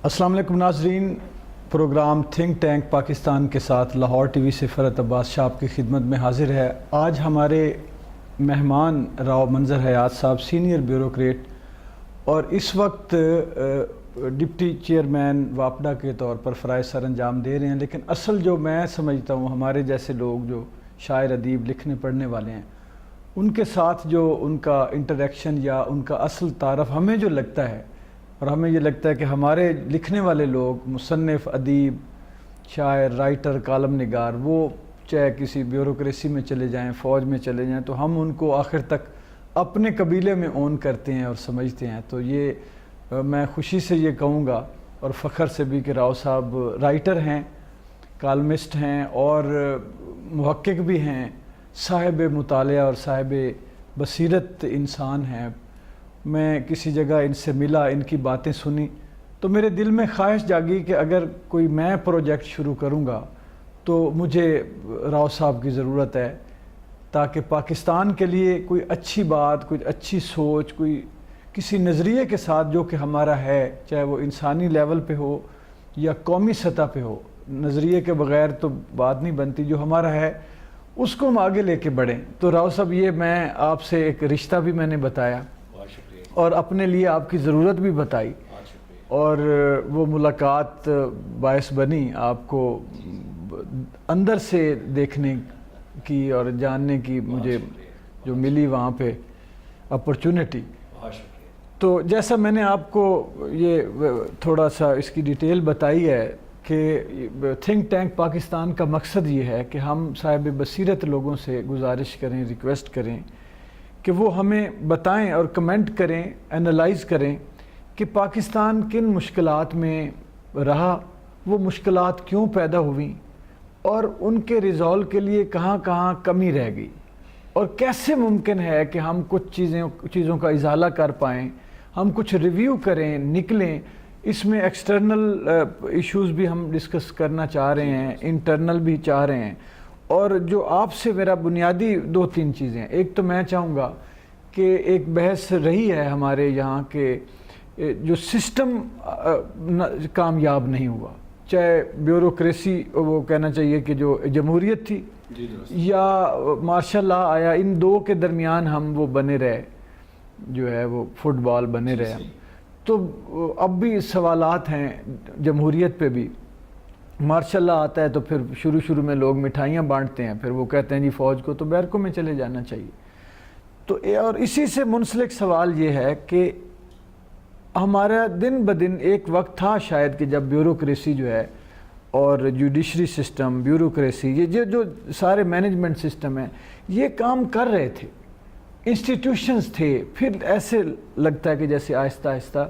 السلام علیکم ناظرین، پروگرام تھنک ٹینک پاکستان کے ساتھ لاہور ٹی وی سے فرحت عباس شاہ آپ کی خدمت میں حاضر ہے۔ آج ہمارے مہمان راؤ منظر حیات صاحب سینئر بیوروکریٹ اور اس وقت ڈپٹی چیئرمین واپڈا کے طور پر فرائض سر انجام دے رہے ہیں، لیکن اصل جو میں سمجھتا ہوں ہمارے جیسے لوگ جو شاعر ادیب لکھنے پڑھنے والے ہیں، ان کے ساتھ جو ان کا انٹریکشن یا ان کا اصل تعارف ہمیں جو لگتا ہے، اور ہمیں یہ لگتا ہے کہ ہمارے لکھنے والے لوگ مصنف، ادیب، شاعر، رائٹر، کالم نگار، وہ چاہے کسی بیوروکریسی میں چلے جائیں، فوج میں چلے جائیں، تو ہم ان کو آخر تک اپنے قبیلے میں اون کرتے ہیں اور سمجھتے ہیں۔ تو یہ میں خوشی سے یہ کہوں گا اور فخر سے بھی کہ راؤ صاحب رائٹر ہیں، کالمسٹ ہیں اور محقق بھی ہیں، صاحب مطالعہ اور صاحب بصیرت انسان ہیں۔ میں کسی جگہ ان سے ملا، ان کی باتیں سنی تو میرے دل میں خواہش جاگی کہ اگر کوئی میں پروجیکٹ شروع کروں گا تو مجھے راؤ صاحب کی ضرورت ہے، تاکہ پاکستان کے لیے کوئی اچھی بات، کوئی اچھی سوچ، کوئی کسی نظریے کے ساتھ جو کہ ہمارا ہے، چاہے وہ انسانی لیول پہ ہو یا قومی سطح پہ ہو، نظریے کے بغیر تو بات نہیں بنتی، جو ہمارا ہے اس کو ہم آگے لے کے بڑھیں۔ تو راؤ صاحب، یہ میں آپ سے ایک رشتہ بھی میں نے بتایا اور اپنے لیے آپ کی ضرورت بھی بتائی، اور وہ ملاقات باعث بنی آپ کو اندر سے دیکھنے کی اور جاننے کی مجھے جو ملی وہاں پہ اپرچونٹی۔ تو جیسا میں نے آپ کو یہ تھوڑا سا اس کی ڈیٹیل بتائی ہے کہ تھنک ٹینک پاکستان کا مقصد یہ ہے کہ ہم صاحب بصیرت لوگوں سے گزارش کریں، ریکویسٹ کریں کہ وہ ہمیں بتائیں اور کمنٹ کریں، انالائز کریں کہ پاکستان کن مشکلات میں رہا، وہ مشکلات کیوں پیدا ہوئیں اور ان کے ریزالو کے لیے کہاں کہاں کمی رہ گئی، اور کیسے ممکن ہے کہ ہم کچھ چیزوں کا ازالہ کر پائیں، ہم کچھ ریویو کریں، نکلیں۔ اس میں ایکسٹرنل ایشوز بھی ہم ڈسکس کرنا چاہ رہے ہیں، انٹرنل بھی چاہ رہے ہیں، اور جو آپ سے میرا بنیادی 2-3 چیزیں ہیں۔ ایک تو میں چاہوں گا کہ ایک بحث رہی ہے ہمارے یہاں کہ جو سسٹم کامیاب نہیں ہوا، چاہے بیوروکریسی، وہ کہنا چاہیے کہ جو جمہوریت تھی یا مارشل لا آیا، ان دو کے درمیان ہم وہ بنے رہے، جو ہے وہ فٹ بال بنے رہے ہم۔ تو اب بھی سوالات ہیں جمہوریت پہ بھی۔ مارشل لا آتا ہے تو پھر شروع میں لوگ مٹھائیاں بانٹتے ہیں، پھر وہ کہتے ہیں جی فوج کو تو بیرکوں میں چلے جانا چاہیے۔ تو اور اسی سے منسلک سوال یہ ہے کہ ہمارا دن بدن ایک وقت تھا شاید کہ جب بیوروکریسی جو ہے اور جوڈیشری سسٹم، بیوروکریسی، یہ جو سارے مینجمنٹ سسٹم ہیں، یہ کام کر رہے تھے، انسٹیٹیوشنز تھے، پھر ایسے لگتا ہے کہ جیسے آہستہ آہستہ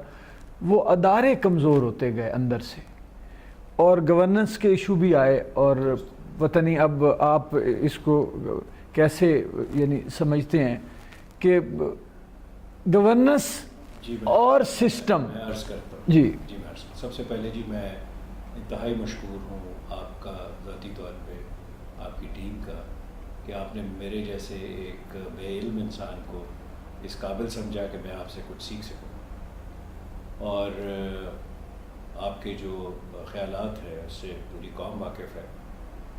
وہ ادارے کمزور ہوتے گئے اندر سے، اور گورننس کے ایشو بھی آئے، اور پتہ نہیں اب آپ اس کو کیسے یعنی سمجھتے ہیں کہ گورننس اور سسٹم۔ میں عرض کرتا ہوں جی میں عرض سب سے پہلے جی میں انتہائی مشکور ہوں آپ کا ذاتی طور پہ، آپ کی ٹیم کا، کہ آپ نے میرے جیسے ایک بے علم انسان کو اس قابل سمجھا کہ میں آپ سے کچھ سیکھ سکوں، اور آپ کے جو خیالات ہیں اس سے پوری قوم واقف ہے۔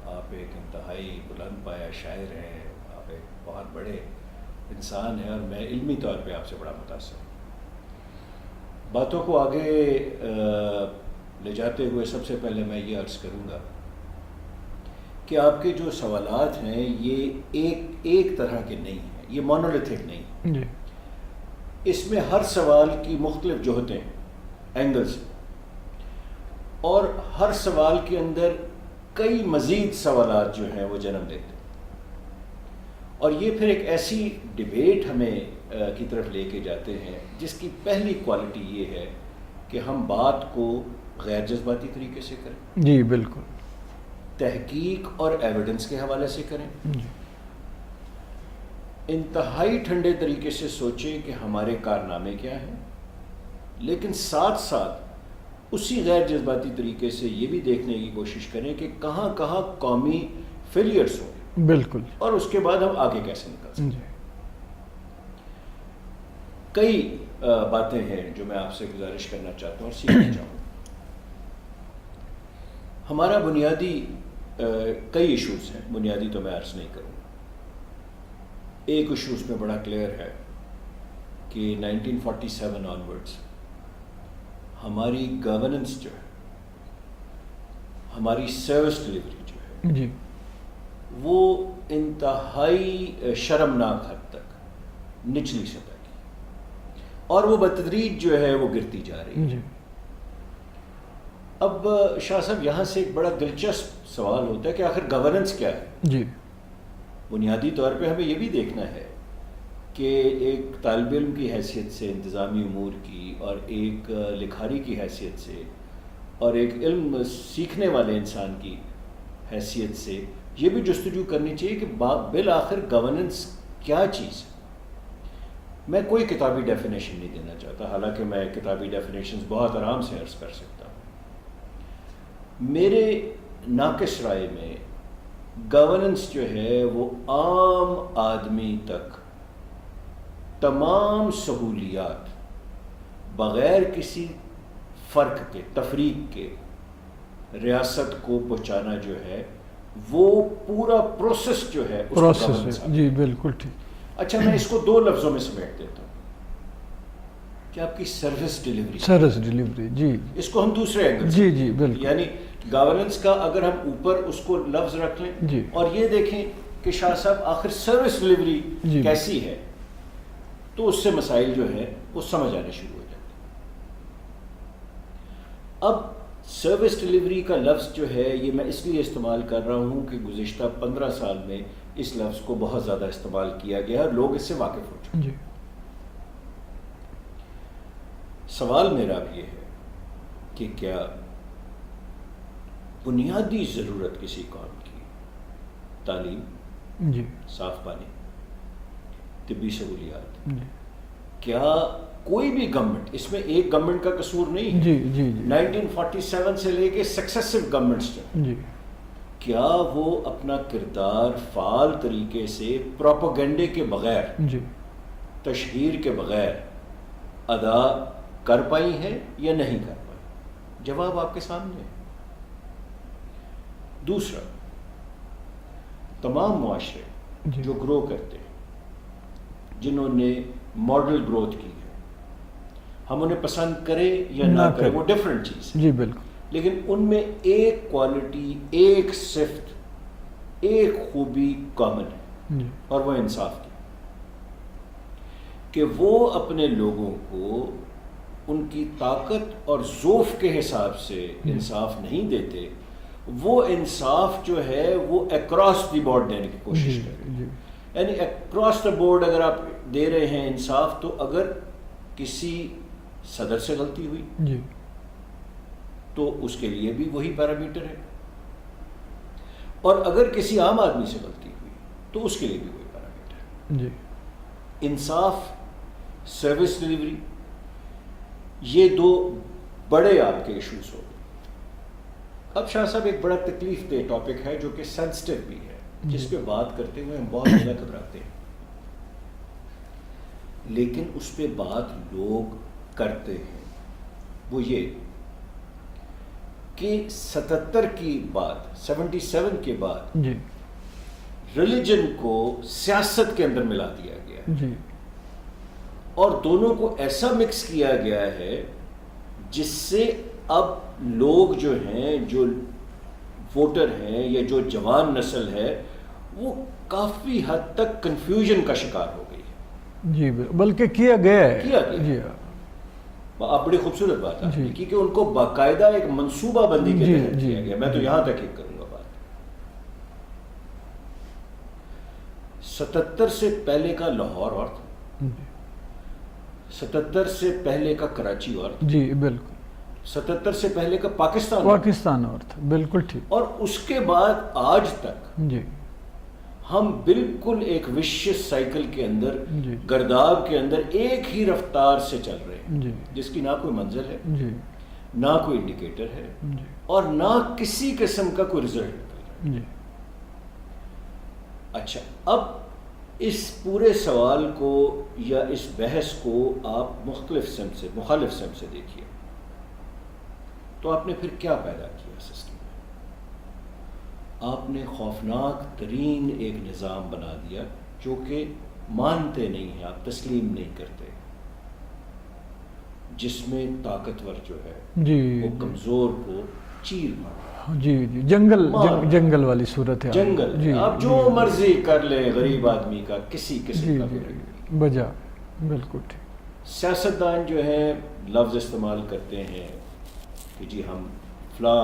آپ ایک انتہائی بلند پایہ شاعر ہیں، آپ ایک بہت بڑے انسان ہیں، اور میں علمی طور پہ آپ سے بڑا متاثر ہوں۔ باتوں کو آگے لے جاتے ہوئے سب سے پہلے میں یہ عرض کروں گا کہ آپ کے جو سوالات ہیں یہ ایک طرح کے نہیں ہیں، یہ مونولیتھک نہیں ہیں جی۔ اس میں ہر سوال کی مختلف جہتیں، اینگلز، اور ہر سوال کے اندر کئی مزید سوالات جو ہیں وہ جنم دیتے ہیں، اور یہ پھر ایک ایسی ڈیبیٹ ہمیں کی طرف لے کے جاتے ہیں جس کی پہلی کوالٹی یہ ہے کہ ہم بات کو غیر جذباتی طریقے سے کریں، جی بالکل، تحقیق اور ایویڈنس کے حوالے سے کریں، جی انتہائی ٹھنڈے طریقے سے سوچیں کہ ہمارے کارنامے کیا ہیں، لیکن ساتھ ساتھ اسی غیر جذباتی طریقے سے یہ بھی دیکھنے کی کوشش کریں کہ کہاں کہاں قومی فیلیئرز ہوں، بالکل، اور اس کے بعد ہم آگے کیسے نکل سکیں۔ جی کئی باتیں ہیں جو میں آپ سے گزارش کرنا چاہتا ہوں اور سیکھنا چاہوں گا۔ ہمارا بنیادی کئی ایشوز ہیں، بنیادی تو میں عرض نہیں کروں گا. ایک ایشو اس میں بڑا کلیئر ہے کہ 1947 آنورڈس ہماری گورننس جو ہے، ہماری سروس ڈلیوری جو ہے، جی وہ انتہائی شرمناک حد تک نچلی سطح کی، اور وہ بتدریج جو ہے وہ گرتی جا رہی ہے. جی اب شاہ صاحب یہاں سے ایک بڑا دلچسپ سوال ہوتا ہے کہ آخر گورننس کیا ہے؟ جی بنیادی طور پہ ہمیں یہ بھی دیکھنا ہے کہ ایک طالب علم کی حیثیت سے، انتظامی امور کی، اور ایک لکھاری کی حیثیت سے، اور ایک علم سیکھنے والے انسان کی حیثیت سے یہ بھی جستجو کرنی چاہیے کہ بالآخر گورننس کیا چیز ہے. میں کوئی کتابی ڈیفینیشن نہیں دینا چاہتا، حالانکہ میں کتابی ڈیفینیشنز بہت آرام سے عرض کر سکتا ہوں. میرے ناقص رائے میں گورننس جو ہے وہ عام آدمی تک تمام سہولیات بغیر کسی فرق کے، تفریق کے، ریاست کو پہنچانا جو ہے وہ پورا پروسیس جو ہے اس کو governance پروسیس. آتا ہے. جی بالکل ٹھیک. اچھا میں اس کو دو لفظوں میں سمیٹ دیتا ہوں کہ آپ کی سروس ڈلیوری. Service delivery. جی اس کو ہم دوسرے اینگل جی جی بالکل. یعنی گورننس کا اگر ہم اوپر اس کو لفظ رکھ لیں جی اور یہ دیکھیں کہ شاہ صاحب آخر سروس ڈلیوری جی کیسی ہے، تو اس سے مسائل جو ہے وہ سمجھ آنے شروع ہو جاتے ہیں. اب سروس ڈلیوری کا لفظ جو ہے یہ میں اس لیے استعمال کر رہا ہوں کہ گزشتہ 15 سال میں اس لفظ کو بہت زیادہ استعمال کیا گیا اور لوگ اس سے واقف ہو چکے. جی سوال میرا اب یہ ہے کہ کیا بنیادی ضرورت کسی قوم کی تعلیم، جی صاف پانی، طبی سہولیات، جی کیا کوئی بھی گورنمنٹ، اس میں ایک گورنمنٹ کا قصور نہیں ہے، جی جی جی 1947 سے لے کے سکسیسو گورنمنٹس جو جی کیا وہ اپنا کردار فعال طریقے سے پروپیگنڈے کے بغیر، جی تشہیر کے بغیر ادا کر پائی ہیں یا نہیں کر پائی؟ جواب آپ کے سامنے ہے. دوسرا، تمام معاشرے جی جو گرو کرتے ہیں، جنہوں نے ماڈل گروتھ کی ہے، ہم انہیں پسند کریں یا نہ کریں وہ ڈفرینٹ چیز ہے، جی بالکل. لیکن ان میں ایک کوالٹی، ایک صفت، ایک خوبی کامن ہے، جی اور وہ انصاف کی، کہ وہ اپنے لوگوں کو ان کی طاقت اور ذوف کے حساب سے انصاف نہیں دیتے. وہ انصاف جو ہے وہ اکراس دی بورڈ دینے کی کوشش جی کرتے ہیں. جی یعنی اکراس دا بورڈ اگر آپ دے رہے ہیں انصاف، تو اگر کسی صدر سے غلطی ہوئی جی تو اس کے لیے بھی وہی پیرامیٹر ہے، اور اگر کسی عام آدمی سے غلطی ہوئی تو اس کے لیے بھی وہی پیرامیٹر ہے. جی انصاف، سروس ڈلیوری، یہ دو بڑے آپ کے ایشوز ہو گئے. اب شاہ صاحب ایک بڑا تکلیف دہ ٹاپک ہے جو کہ سینسٹیو بھی ہے، جس پہ بات کرتے ہوئے ہم بہت زیادہ گھبراتے ہیں، لیکن اس پہ بات لوگ کرتے ہیں. وہ یہ کہ 77 کی بات، 77 کے بعد جی ریلیجن کو سیاست کے اندر ملا دیا گیا، جی اور دونوں کو ایسا مکس کیا گیا ہے جس سے اب لوگ جو ہیں، جو ووٹر ہیں یا جو جوان نسل ہے، وہ کافی حد تک کنفیوژن کا شکار ہو گئی ہے. جی بلکہ کیا گیا ہے. کیا گیا. جی آپ بڑی خوبصورت بات ہے جی. کیونکہ ان کو باقاعدہ ایک منصوبہ بندی کے جی تحت جی کیا گیا. میں تو یہاں تک ایک کروں گا بات. 77 سے پہلے کا لاہور اور تھا، 77 سے پہلے کا کراچی اور تھا، جی بالکل. 77 سے پہلے کا پاکستان پاکستان اور تھا، بالکل ٹھیک. اور اس کے بعد آج تک جی ہم بالکل ایک وشیس سائیکل کے اندر، جی گرداب کے اندر ایک ہی رفتار سے چل رہے ہیں، جی جس کی نہ کوئی منزل ہے، جی نہ کوئی انڈیکیٹر ہے، جی اور نہ کسی قسم کا کوئی رزلٹ نکل رہا ہے. جی اچھا، اب اس پورے سوال کو یا اس بحث کو آپ مختلف سمت سے، مخالف سمت سے دیکھیے، تو آپ نے پھر کیا پیدا کیا سسٹم میں؟ آپ نے خوفناک ترین ایک نظام بنا دیا جو کہ مانتے نہیں ہیں، آپ تسلیم نہیں کرتے، جس میں طاقتور جو ہے جی وہ کمزور کو چیر مارا، جی جی جنگل والی صورت ہے، جنگل جی آپ جو مرضی کر لیں، غریب آدمی کا کسی جی کا جی بھی بجا بالکل ٹھیک. سیاستدان جو ہیں لفظ استعمال کرتے ہیں کہ جی ہم فلاں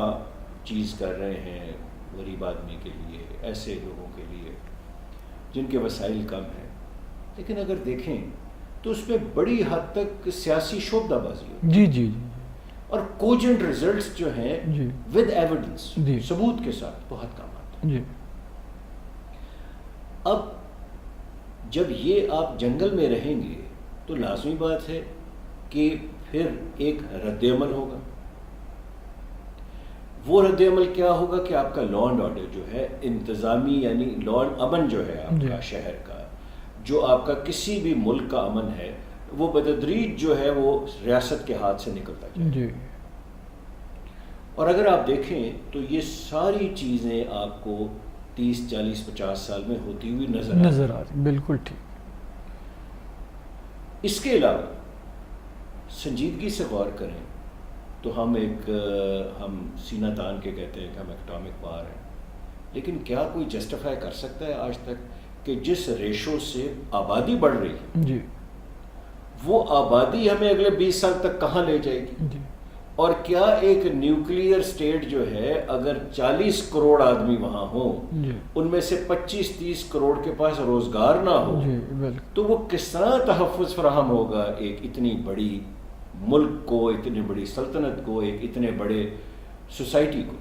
چیز کر رہے ہیں غریب آدمی کے لیے، ایسے لوگوں کے لیے جن کے وسائل کم ہیں، لیکن اگر دیکھیں تو اس میں بڑی حد تک سیاسی شعبہ بازی ہوتی ہے. جی جی جی اور کوجنٹ ریزلٹس جو ہیں جی ود ایویڈنس، جی ثبوت کے ساتھ بہت کام آتے ہیں. جی اب جب یہ آپ جنگل میں رہیں گے تو لازمی بات ہے کہ پھر ایک رد عمل ہوگا. وہ رد عمل کیا ہوگا کہ آپ کا لا اینڈ آرڈر جو ہے انتظامی، یعنی لا اینڈ امن جو ہے آپ کا شہر کا، جو آپ کا کسی بھی ملک کا امن ہے، وہ بتدریج جو ہے وہ ریاست کے ہاتھ سے نکلتا جائے. جی اور اگر آپ دیکھیں تو یہ ساری چیزیں آپ کو 30 40 50 سال میں ہوتی ہوئی نظر آ رہی، بالکل ٹھیک. اس کے علاوہ سنجیدگی سے غور کریں تو ہم سینہ تان کے کہتے ہیں کہ ہم ایٹامک پاور ہیں، لیکن کیا کوئی جسٹیفائی کر سکتا ہے آج تک کہ جس ریشو سے آبادی بڑھ رہی ہے جی وہ آبادی ہمیں اگلے 20 سال تک کہاں لے جائے گی؟ جی اور کیا ایک نیوکلیئر سٹیٹ جو ہے اگر 40 کروڑ آدمی وہاں ہوں، جی ان میں سے 25-30 کروڑ کے پاس روزگار نہ ہو، جی بالکل. تو وہ کس طرح تحفظ فراہم ہوگا ایک اتنی بڑی ملک کو، اتنی بڑی سلطنت کو، ایک اتنے بڑے سوسائٹی کو؟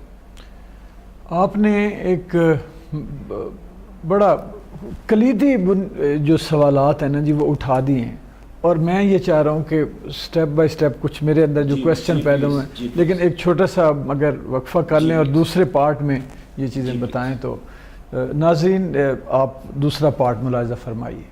آپ نے ایک بڑا کلیدی جو سوالات ہیں نا جی وہ اٹھا دیے ہیں، اور میں یہ چاہ رہا ہوں کہ سٹیپ بائی سٹیپ کچھ میرے اندر جو کویسچن پیدا ہوئے ہیں، لیکن ایک چھوٹا سا اگر وقفہ کر لیں اور دوسرے پارٹ میں یہ چیزیں بتائیں تو ناظرین آپ دوسرا پارٹ ملاحظہ فرمائیے.